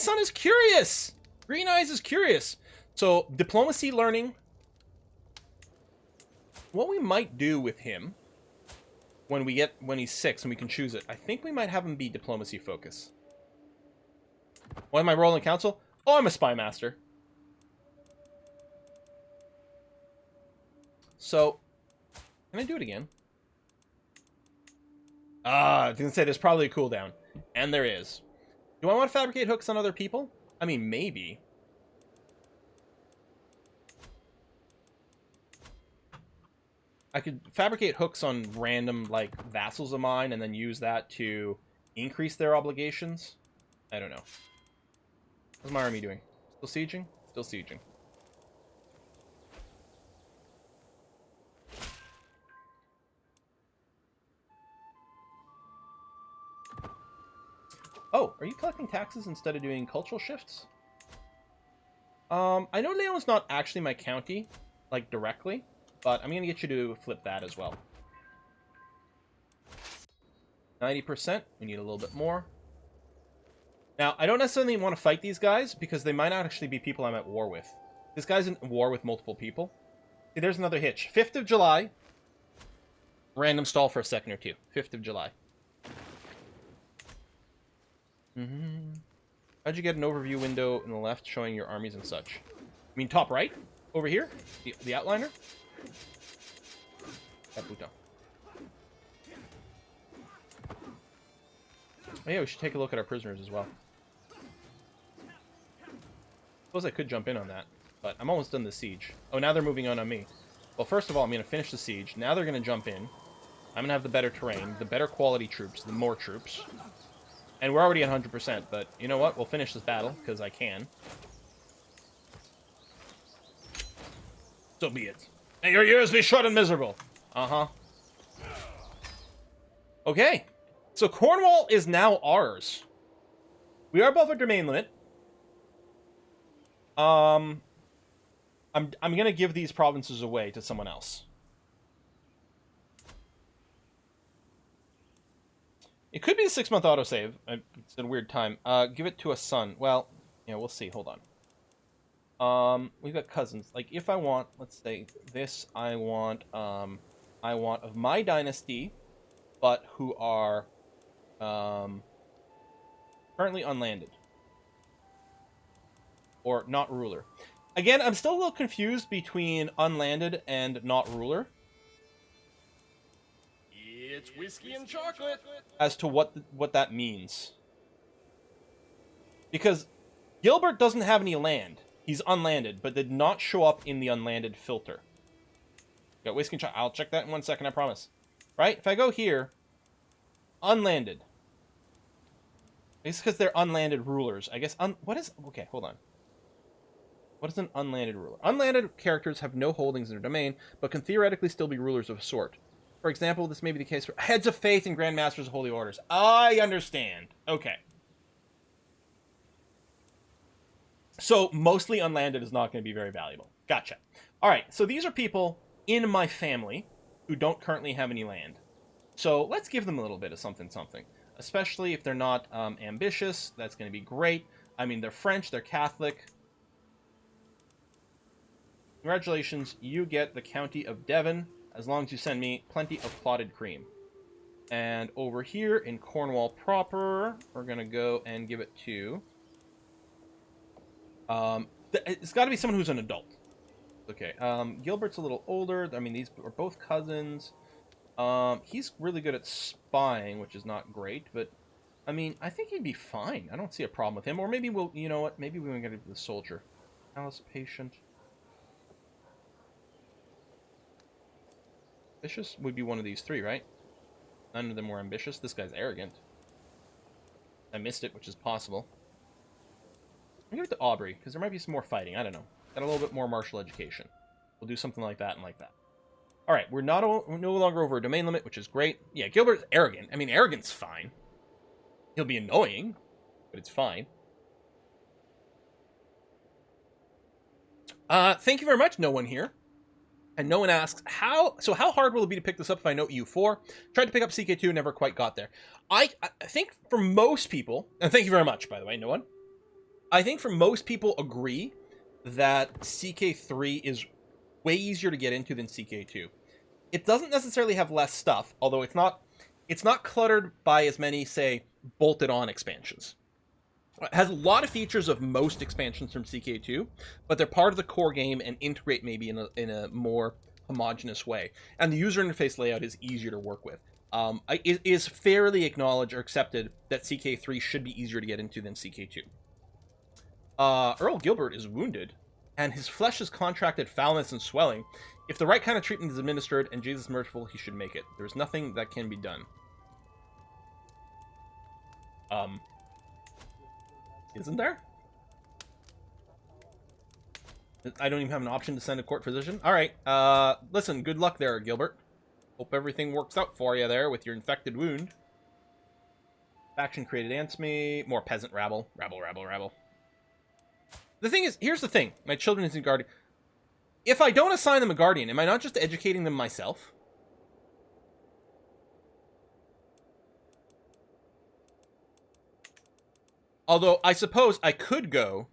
son is curious. Green Eyes is curious. So, diplomacy learning. What we might do with him when he's 6 and we can choose it, I think we might have him be diplomacy focus. What am I rolling council? Oh, I'm a spy master. So, can I do it again? I was going to say, there's probably a cooldown. And there is. Do I want to fabricate hooks on other people? I mean, maybe. I could fabricate hooks on random, like, vassals of mine and then use that to increase their obligations. I don't know. How's my army doing? Still sieging? Still sieging. Oh, are you collecting taxes instead of doing cultural shifts? I know Leon's not actually my county, like, directly, but I'm going to get you to flip that as well. 90%. We need a little bit more. Now, I don't necessarily want to fight these guys, because they might not actually be people I'm at war with. This guy's in war with multiple people. See, there's another hitch. 5th of July. Random stall for a second or two. 5th of July. How'd you get an overview window in the left showing your armies and such? I mean, top right? Over here? The outliner? Caputo. Oh yeah, we should take a look at our prisoners as well. Suppose I could jump in on that, but I'm almost done the siege. Oh, now they're moving on me. Well, first of all, I'm going to finish the siege. Now they're going to jump in. I'm going to have the better terrain, the better quality troops, the more troops. And we're already at 100%, but you know what? We'll finish this battle, because I can. So be it. May your years be short and miserable. Uh-huh. Okay. So Cornwall is now ours. We are above our domain limit. I'm gonna give these provinces away to someone else. It could be a 6-month autosave. It's a weird time. Give it to a son. Well, yeah, we'll see. Hold on. We've got cousins. Like, if I want, let's say this, I want of my dynasty, but who are currently unlanded or not ruler. Again, I'm still a little confused between unlanded and not ruler. It's whiskey and chocolate. As to what that means. Because Gilbert doesn't have any land. He's unlanded, but did not show up in the unlanded filter. Got whiskey and chocolate. I'll check that in 1 second, I promise. Right? If I go here, unlanded. It's because they're unlanded rulers. I guess, okay, hold on. What is an unlanded ruler? Unlanded characters have no holdings in their domain, but can theoretically still be rulers of a sort. For example, this may be the case for heads of faith and grand masters of holy orders. I understand. Okay. So, mostly unlanded is not going to be very valuable. Gotcha. Alright, so these are people in my family who don't currently have any land. So, let's give them a little bit of something. Especially if they're not ambitious. That's going to be great. I mean, they're French, they're Catholic. Congratulations, you get the county of Devon, as long as you send me plenty of clotted cream. And over here in Cornwall proper, we're going to go and give it to... it's got to be someone who's an adult. Okay, Gilbert's a little older. I mean, these are both cousins. He's really good at spying, which is not great, but... I mean, I think he'd be fine. I don't see a problem with him. Or maybe we'll... You know what? Maybe we can get it to the soldier. Alice, patient... Ambitious would be one of these three, right? None of them were ambitious. This guy's arrogant. I missed it, which is possible. I'll give it to Aubrey, because there might be some more fighting. I don't know. Got a little bit more martial education. We'll do something like that and like that. Alright, we're no longer over a domain limit, which is great. Yeah, Gilbert's arrogant. I mean, arrogant's fine. He'll be annoying, but it's fine. Thank you very much, no one here. And no one asks, how hard will it be to pick this up if I know EU4? Tried to pick up CK2, never quite got there. I think for most people, and thank you very much, by the way, no one. I think for most people agree that CK3 is way easier to get into than CK2. It doesn't necessarily have less stuff, although it's not cluttered by as many, say, bolted on expansions. It has a lot of features of most expansions from CK2, but they're part of the core game and integrate maybe in a more homogenous way. And the user interface layout is easier to work with. It is fairly acknowledged or accepted that CK3 should be easier to get into than CK2. Earl Gilbert is wounded, and his flesh has contracted foulness and swelling. If the right kind of treatment is administered and Jesus is merciful, he should make it. There's nothing that can be done. Isn't there? I don't even have an option to send a court physician. All right. Listen, good luck there, Gilbert. Hope everything works out for you there with your infected wound. Faction created against me. More peasant rabble. Rabble. The thing is, here's the thing. My children is in guardian. If I don't assign them a guardian, am I not just educating them myself? Although, I suppose I could go...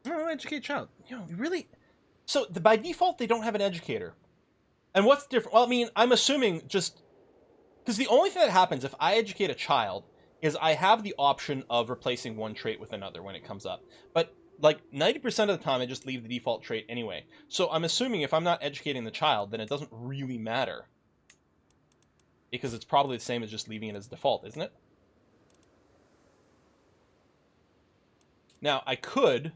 No, educate child. You know, really... So, by default, they don't have an educator. And what's different? Well, I mean, I'm assuming just... Because the only thing that happens if I educate a child is I have the option of replacing one trait with another when it comes up. But, like, 90% of the time, I just leave the default trait anyway. So, I'm assuming if I'm not educating the child, then it doesn't really matter. Because it's probably the same as just leaving it as default, isn't it? Now, I could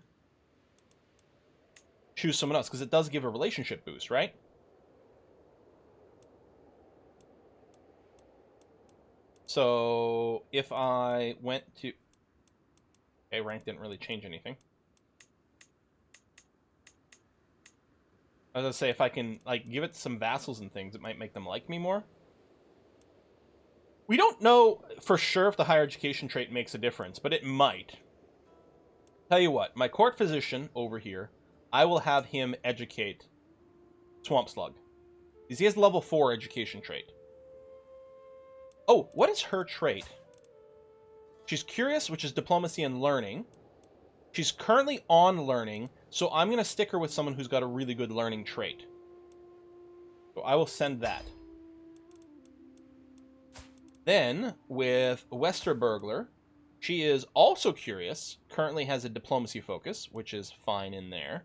choose someone else, because it does give a relationship boost, right? So, if I went to... Okay, rank didn't really change anything. I was gonna say, if I can, like, give it some vassals and things, it might make them like me more. We don't know for sure if the higher education trait makes a difference, but it might. Tell you what, my court physician over here, I will have him educate Swamp Slug. Because he has level 4 education trait. Oh, what is her trait? She's curious, which is diplomacy and learning. She's currently on learning, so I'm going to stick her with someone who's got a really good learning trait. So I will send that. Then, with Westerburglar, she is also curious, currently has a diplomacy focus, which is fine in there.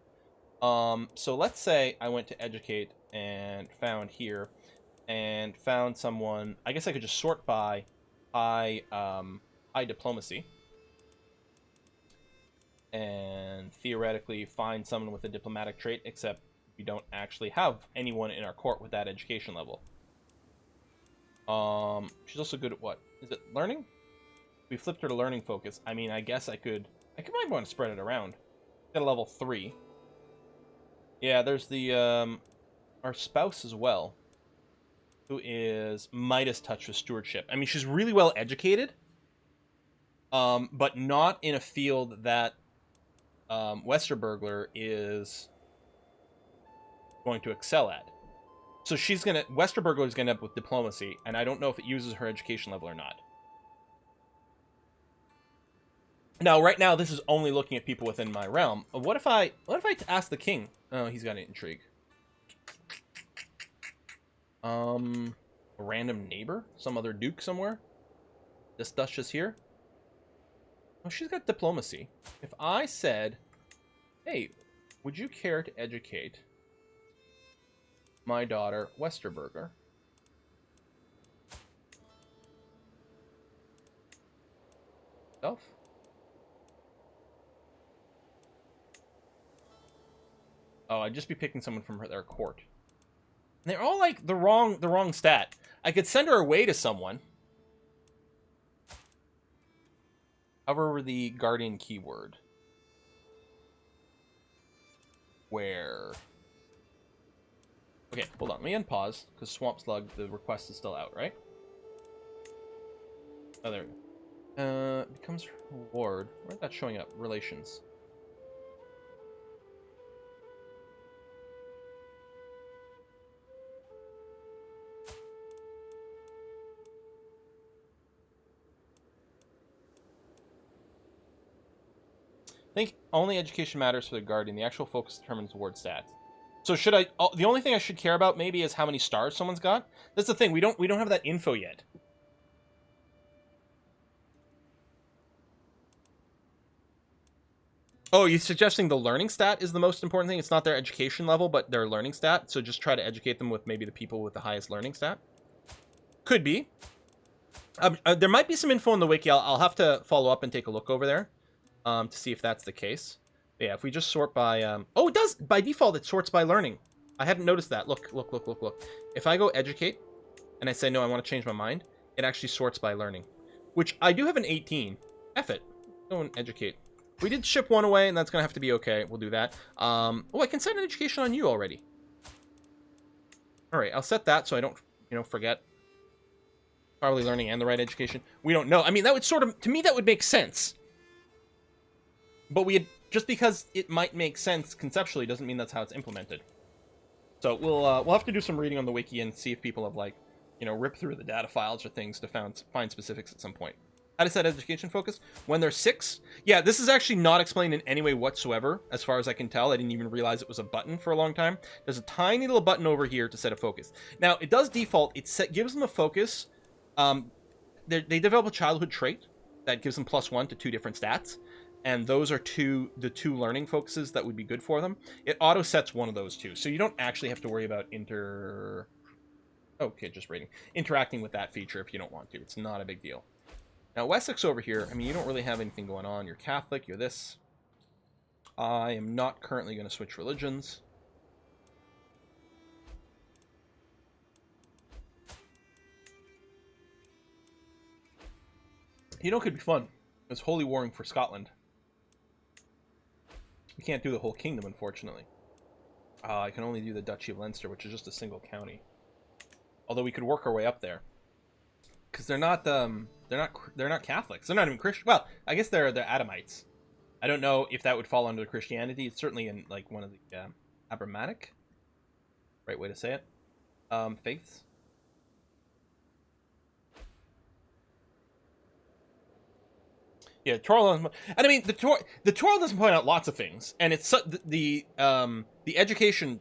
So let's say I went to educate and found here, and found someone. I guess I could just sort by high diplomacy, and theoretically find someone with a diplomatic trait, except we don't actually have anyone in our court with that education level. She's also good at what? Is it learning? We flipped her to learning focus. I mean, I guess I might want to spread it around. Got a level 3. Yeah, there's the, our spouse as well, who is Midas touch with stewardship. I mean, she's really well educated, but not in a field that, Westerburglar is going to excel at. So Westerburglar is gonna end up with diplomacy, and I don't know if it uses her education level or not. Now, right now, this is only looking at people within my realm. What if I ask the king? Oh, he's got an intrigue. A random neighbor? Some other duke somewhere? This duchess here? Oh, she's got diplomacy. If I said, hey, would you care to educate my daughter, Westerburger? Self? Oh, I'd just be picking someone from their court. And they're all like the wrong stat. I could send her away to someone. Hover the guardian keyword. Where? Okay, hold on. Let me unpause, because Swamp Slug, the request is still out, right? Oh, there we go. Becomes reward. Where's that showing up? Relations. I think only education matters for the guardian. The actual focus determines ward stats. So should I? The only thing I should care about maybe is how many stars someone's got. That's the thing. We don't have that info yet. Oh, you're suggesting the learning stat is the most important thing? It's not their education level, but their learning stat. So just try to educate them with maybe the people with the highest learning stat. Could be. There might be some info in the wiki. I'll have to follow up and take a look over there to see if that's the case. But yeah, if we just sort by... oh, it does! By default, it sorts by learning. I hadn't noticed that. Look. If I go educate, and I say, no, I want to change my mind, it actually sorts by learning. Which, I do have an 18. F it. Go and educate. We did ship one away, and that's going to have to be okay. We'll do that. Oh, I can set an education on you already. Alright, I'll set that so I don't, forget. Probably learning and the right education. We don't know. I mean, that would sort of... To me, that would make sense. But just because it might make sense conceptually doesn't mean that's how it's implemented. So we'll have to do some reading on the wiki and see if people have, ripped through the data files or things to find specifics at some point. How to set education focus? When they're 6? Yeah, this is actually not explained in any way whatsoever, as far as I can tell. I didn't even realize it was a button for a long time. There's a tiny little button over here to set a focus. Now, it does default. It gives them a focus. They develop a childhood trait that gives them +1 to 2 different stats. And those are the two learning focuses that would be good for them. It auto sets one of those two. So you don't actually have to worry about interacting with that feature if you don't want to. It's not a big deal. Now, Wessex over here, I mean, you don't really have anything going on. You're Catholic, you're this. I am not currently going to switch religions. Could be fun. It's holy warring for Scotland. We can't do the whole kingdom, unfortunately. I can only do the Duchy of Leinster, which is just a single county. Although we could work our way up there, because they're not Catholics. They're not even Christian. Well, I guess they're Adamites. I don't know if that would fall under Christianity. It's certainly in one of the Abrahamic, right way to say it, faiths. Yeah, Toril doesn't, and I mean the Toril doesn't point out lots of things, and it's the education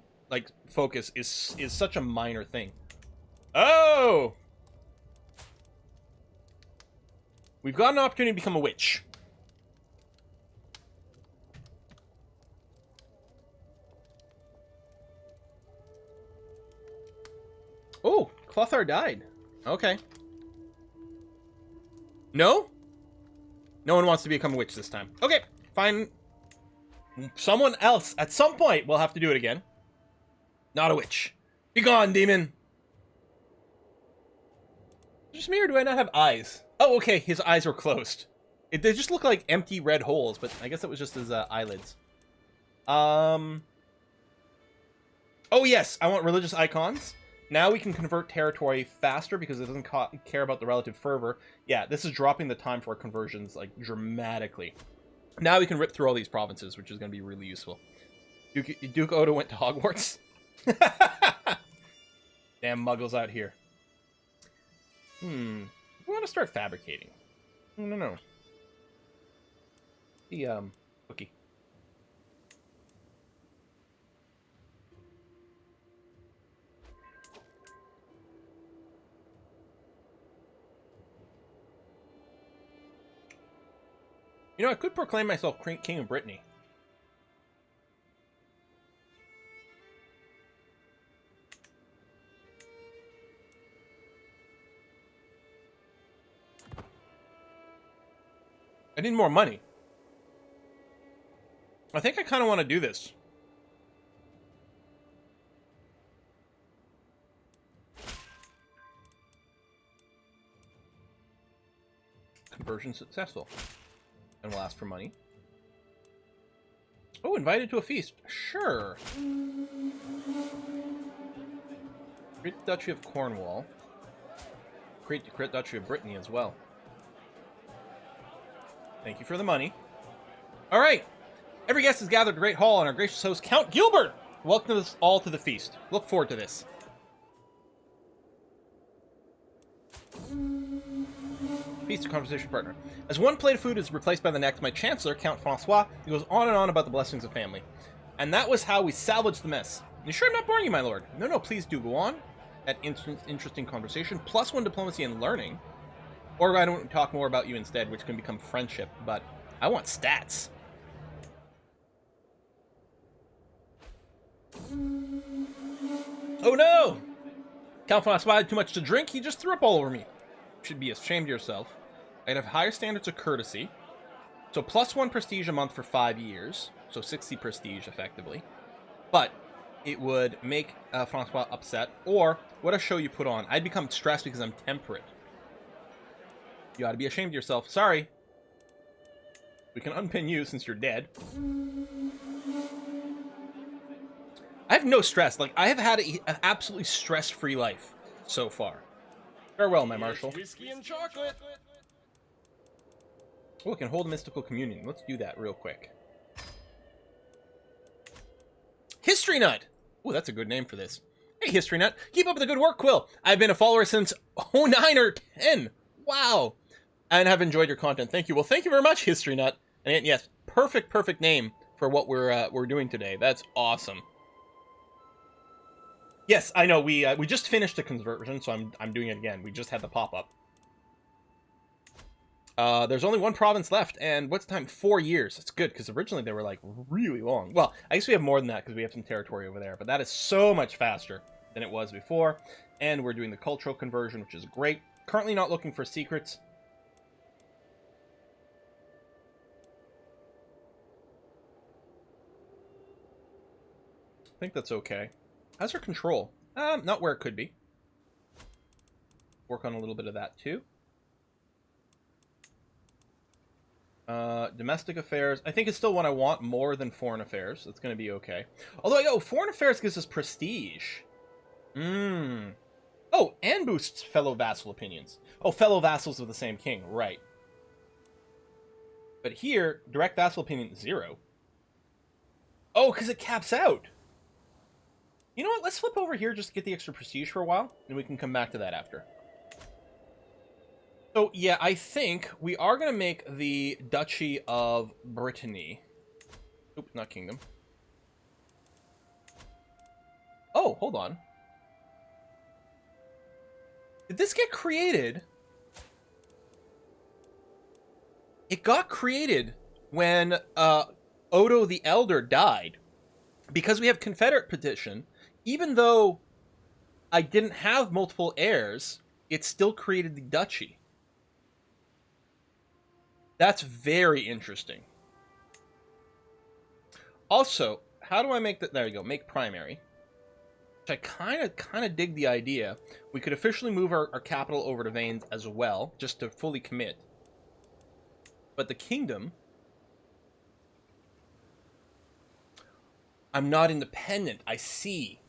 focus is such a minor thing. Oh, we've got an opportunity to become a witch. Oh, Clothar died. Okay. No? No one wants to become a witch this time. Okay, fine. Someone else, at some point, will have to do it again. Not a witch. Be gone, demon. Just me, or do I not have eyes? Oh, okay, his eyes were closed. They just look like empty red holes, but I guess that was just his eyelids. Oh, yes, I want religious icons. Now we can convert territory faster because it doesn't care about the relative fervor. Yeah, this is dropping the time for our conversions, dramatically. Now we can rip through all these provinces, which is going to be really useful. Duke Odo went to Hogwarts. Damn muggles out here. We want to start fabricating. No. The, cookie. I could proclaim myself King of Brittany. I need more money. I think I kind of want to do this. Conversion successful. And we'll ask for money. Oh, invited to a feast. Sure. Create the Duchy of Cornwall. Create the Duchy of Brittany as well. Thank you for the money. All right. Every guest is gathered at the Great Hall, and our gracious host, Count Gilbert, welcomes us all to the feast. Look forward to this. Peace to conversation partner. As one plate of food is replaced by the next, my chancellor, Count Francois, he goes on and on about the blessings of family. And that was how we salvaged the mess. You sure I'm not boring you, my lord? No, no, please do go on. That interesting conversation. +1 diplomacy and learning. Or I don't talk more about you instead, which can become friendship. But I want stats. Oh no! Count Francois had too much to drink. He just threw up all over me. You should be ashamed of yourself. I'd have higher standards of courtesy. So +1 prestige a month for 5 years. So 60 prestige, effectively. But it would make Francois upset. Or, what a show you put on. I'd become stressed because I'm temperate. You ought to be ashamed of yourself. Sorry. We can unpin you since you're dead. I have no stress. Like, I have had an absolutely stress-free life so far. Farewell, my marshal. Whiskey and chocolate. Oh, it can hold a mystical communion. Let's do that real quick. History Nut! Oh, that's a good name for this. Hey, History Nut. Keep up with the good work, Quill. I've been a follower since 09 or 10. Wow. And have enjoyed your content. Thank you. Well, thank you very much, History Nut. And yes, perfect name for what we're doing today. That's awesome. Yes, I know. We just finished a conversion, so I'm doing it again. We just had the pop-up. There's only one province left, and what's the time? 4 years. That's good, because originally they were, like, really long. Well, I guess we have more than that, because we have some territory over there, but that is so much faster than it was before. And we're doing the cultural conversion, which is great. Currently not looking for secrets. I think that's okay. How's our control? Not where it could be. Work on a little bit of that, too. Domestic affairs. I think it's still what I want more than foreign affairs. That's going to be okay. Although, foreign affairs gives us prestige. Oh, and boosts fellow vassal opinions. Oh, fellow vassals of the same king. Right. But here, direct vassal opinion, 0. Oh, because it caps out. You know what? Let's flip over here just to get the extra prestige for a while, and we can come back to that after. So, yeah, I think we are going to make the Duchy of Brittany. Oop, not kingdom. Oh, hold on. Did this get created? It got created when Odo the Elder died. Because we have Confederate petition, even though I didn't have multiple heirs, it still created the duchy. That's very interesting. Also, how do I make that? There you go. Make primary. Which I kind of dig the idea. We could officially move our capital over to Vanes as well, just to fully commit. But the kingdom... I'm not independent. I see.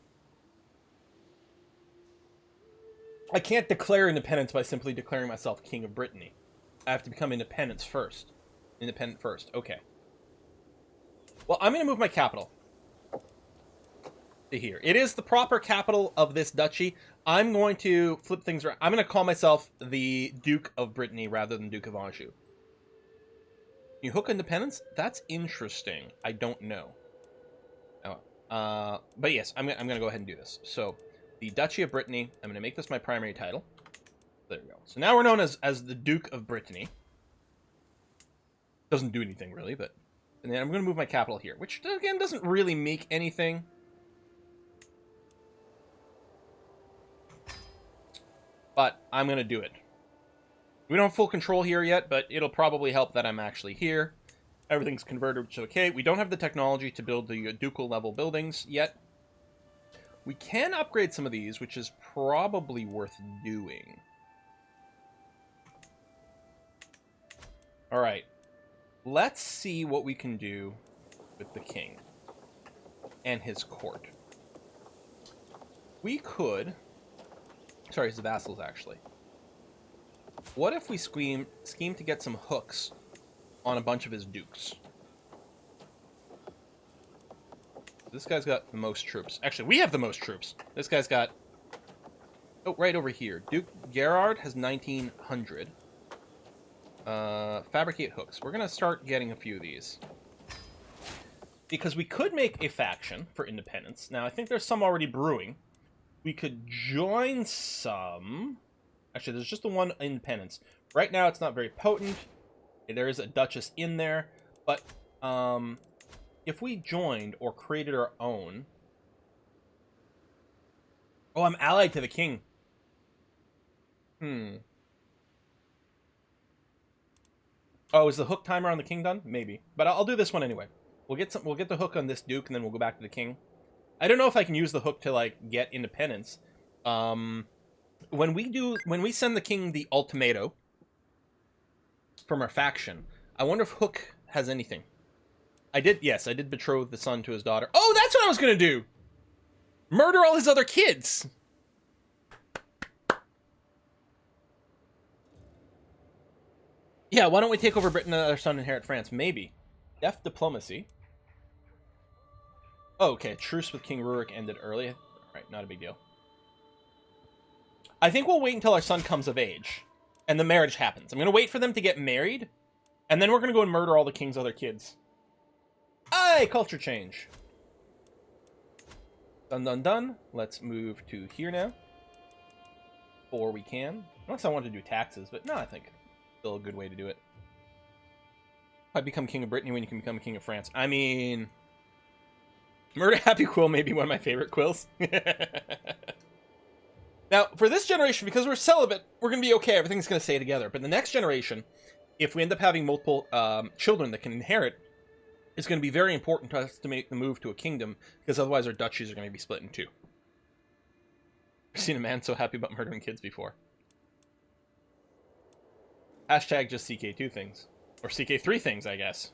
I can't declare independence by simply declaring myself King of Brittany. I have to become independent first. Independent first. Okay. Well, I'm going to move my capital to here. It is the proper capital of this duchy. I'm going to flip things around. I'm going to call myself the Duke of Brittany rather than Duke of Anjou. You hook independence? That's interesting. I don't know. But yes, I'm going to go ahead and do this. So, the Duchy of Brittany. I'm going to make this my primary title. There we go. So now we're known as the Duke of Brittany. Doesn't do anything, really, but... And then I'm going to move my capital here, which, again, doesn't really make anything. But I'm going to do it. We don't have full control here yet, but it'll probably help that I'm actually here. Everything's converted, which is okay. We don't have the technology to build the ducal level buildings yet. We can upgrade some of these, which is probably worth doing. Alright. Let's see what we can do with the king and his court. We could... Sorry, his vassals, actually. What if we scheme to get some hooks on a bunch of his dukes? This guy's got the most troops. Actually, we have the most troops. This guy's got... Oh, right over here. Duke Gerard has 1,900. Fabricate hooks. We're going to start getting a few of these. Because we could make a faction for independence. Now, I think there's some already brewing. We could join some... Actually, there's just the one independence. Right now, it's not very potent. There is a duchess in there. But if we joined or created our own... Oh, I'm allied to the king. Oh, is the hook timer on the king done? Maybe. But I'll do this one anyway. We'll get the hook on this duke, and then we'll go back to the king. I don't know if I can use the hook to, like, get independence. When we send the king the ultimato from our faction, I wonder if Hook has anything. I did betroth the son to his daughter. Oh, that's what I was gonna do! Murder all his other kids! Yeah, why don't we take over Britain and let our son inherit France? Maybe. Deft diplomacy. Oh, okay, truce with King Rurik ended early. Alright, not a big deal. I think we'll wait until our son comes of age. And the marriage happens. I'm gonna wait for them to get married. And then we're gonna go and murder all the king's other kids. Aye, culture change. Done, done, done. Let's move to here now. Or we can. Unless I want to do taxes, but no, I think still a good way to do it. I become king of Brittany when you can become king of France. I mean... Murder Happy Quill may be one of my favorite quills. Now, for this generation, because we're celibate, we're going to be okay. Everything's going to stay together. But the next generation, if we end up having multiple children that can inherit, it's going to be very important to us to make the move to a kingdom, because otherwise our duchies are going to be split in two. I've seen a man so happy about murdering kids before. Hashtag just CK2 things. Or CK3 things, I guess.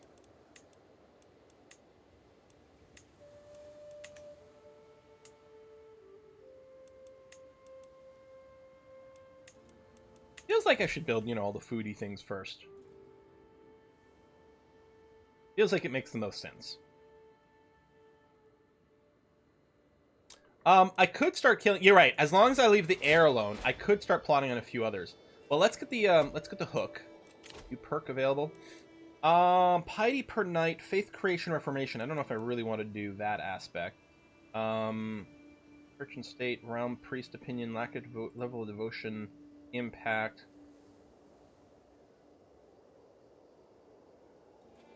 Feels like I should build, all the foodie things first. Feels like it makes the most sense. I could start killing... You're right. As long as I leave the heir alone, I could start plotting on a few others. Well, let's get the hook. New perk available. Piety per night, faith creation, reformation. I don't know if I really want to do that aspect. Church and state, realm, priest opinion, lack of level of devotion, impact.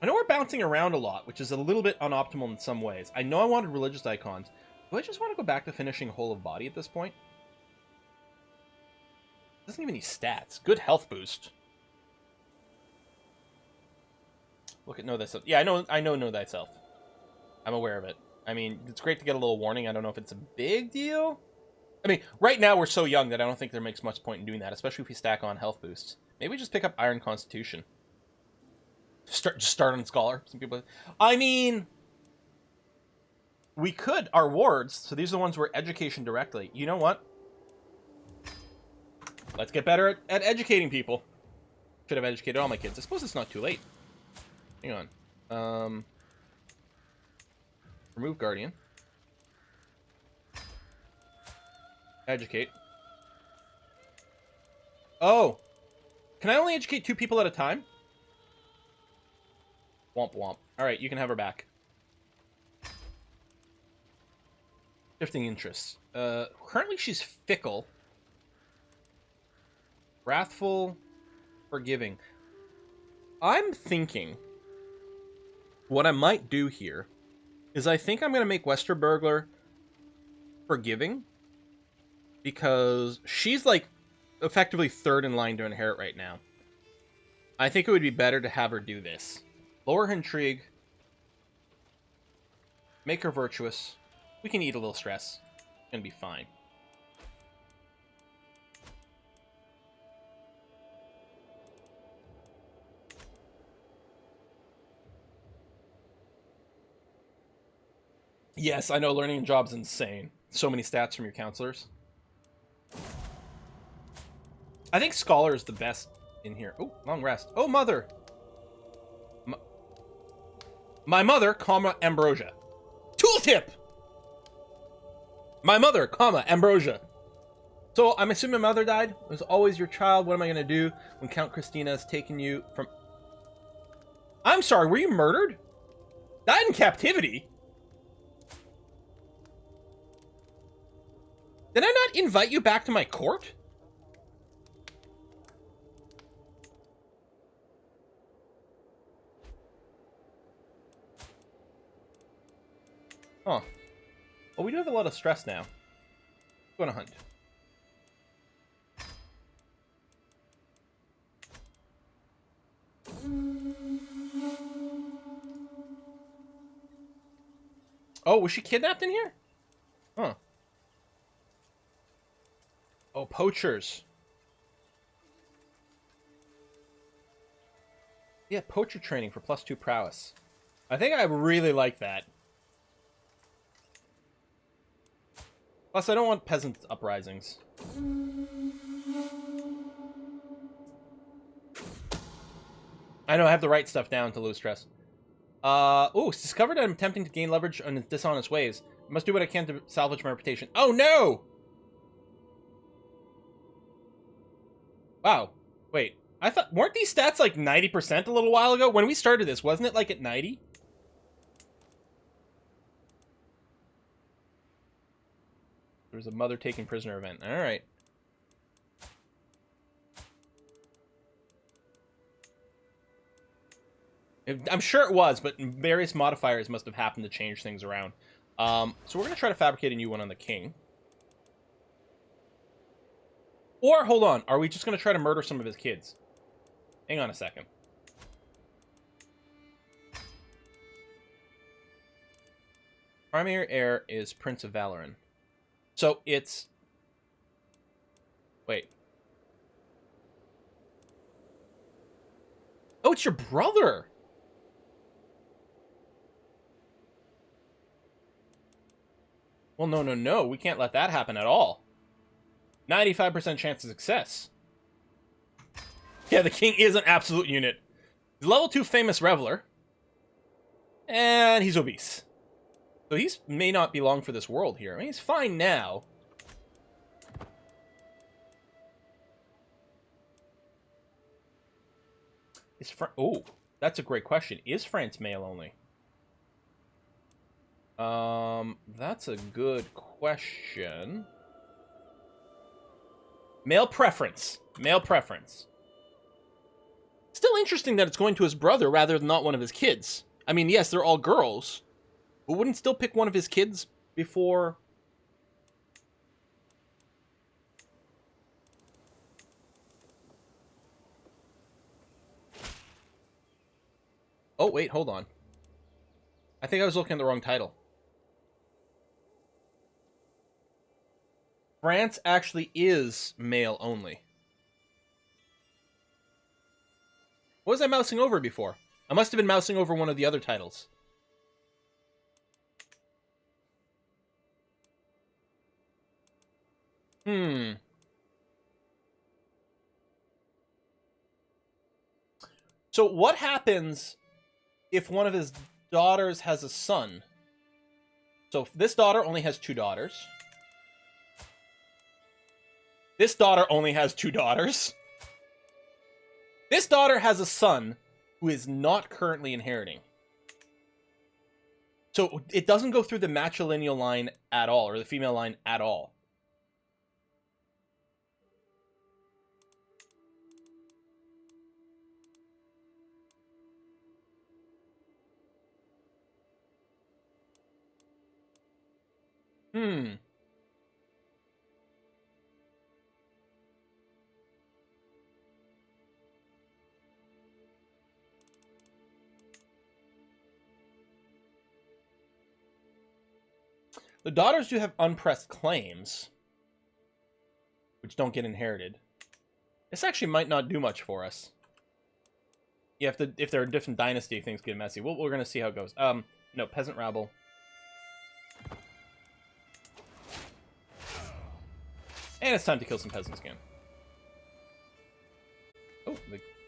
I know we're bouncing around a lot, which is a little bit unoptimal in some ways. I know I wanted religious icons. Do I just want to go back to finishing whole of body at this point? Doesn't give any stats. Good health boost. Look at Know Thyself. Yeah, I know Know Thyself. I'm aware of it. I mean, it's great to get a little warning. I don't know if it's a big deal. I mean, right now we're so young that I don't think there makes much point in doing that, especially if we stack on health boosts. Maybe just pick up Iron Constitution. Just start on Scholar. Some people... I mean... We could. Our wards, so these are the ones where education directly. You know what? Let's get better at educating people. Should have educated all my kids. I suppose it's not too late. Hang on. Remove Guardian. Educate. Oh! Can I only educate 2 people at a time? Womp womp. Alright, you can have her back. Shifting interests. Currently she's fickle. Wrathful. Forgiving. I'm thinking... What I might do here is I think I'm going to make Westerburglar forgiving. Because she's, like, effectively third in line to inherit right now. I think it would be better to have her do this. Lower her intrigue. Make her virtuous. We can eat a little stress. It's going to be fine. Yes, I know learning job's insane. So many stats from your counselors. I think Scholar is the best in here. Oh, long rest. Oh, mother. My mother, comma, Ambrosia. Tooltip! My mother, comma, Ambrosia. So, I'm assuming mother died? It was always your child. What am I going to do when Count Christina has taken you from... I'm sorry, were you murdered? Died in captivity? Did I not invite you back to my court? Huh. Well, we do have a lot of stress now. Go on a hunt. Oh, was she kidnapped in here? Huh. Oh, poachers. Yeah, poacher training for +2 prowess. I think I really like that. Plus, I don't want peasant uprisings. I know I have the right stuff down to lose stress. Oh, it's discovered I'm attempting to gain leverage on dishonest ways. I must do what I can to salvage my reputation. Oh, no! Wow. Wait. I thought... Weren't these stats like 90% a little while ago? When we started this, wasn't it like at 90? There was a mother taken prisoner event. Alright. I'm sure it was, but various modifiers must have happened to change things around. So we're going to try to fabricate a new one on the king. Or, hold on, are we just going to try to murder some of his kids? Hang on a second. Primary heir is Prince of Valoran. So it's... Wait. Oh, it's your brother! Well, no, no, no. We can't let that happen at all. 95% chance of success. Yeah, the king is an absolute unit. He's level 2 famous reveler. And he's obese. So he may not be long for this world here. I mean, he's fine now. Oh, that's a great question. Is France male only? That's a good question. Male preference. Male preference. Still interesting that it's going to his brother rather than not one of his kids. I mean, yes, they're all girls, but wouldn't still pick one of his kids before... Oh, wait, hold on. I think I was looking at the wrong title. France actually is male only. What was I mousing over before? I must have been mousing over one of the other titles. So what happens if one of his daughters has a son? So if this daughter only has 2 daughters. This daughter only has 2 daughters. This daughter has a son who is not currently inheriting. So it doesn't go through the matrilineal line at all, or the female line at all. The daughters do have unpressed claims, which don't get inherited. This actually might not do much for us. Yeah, if they're a different dynasty, things get messy. We're gonna see how it goes. No, peasant rabble. And it's time to kill some peasants again. Oh, the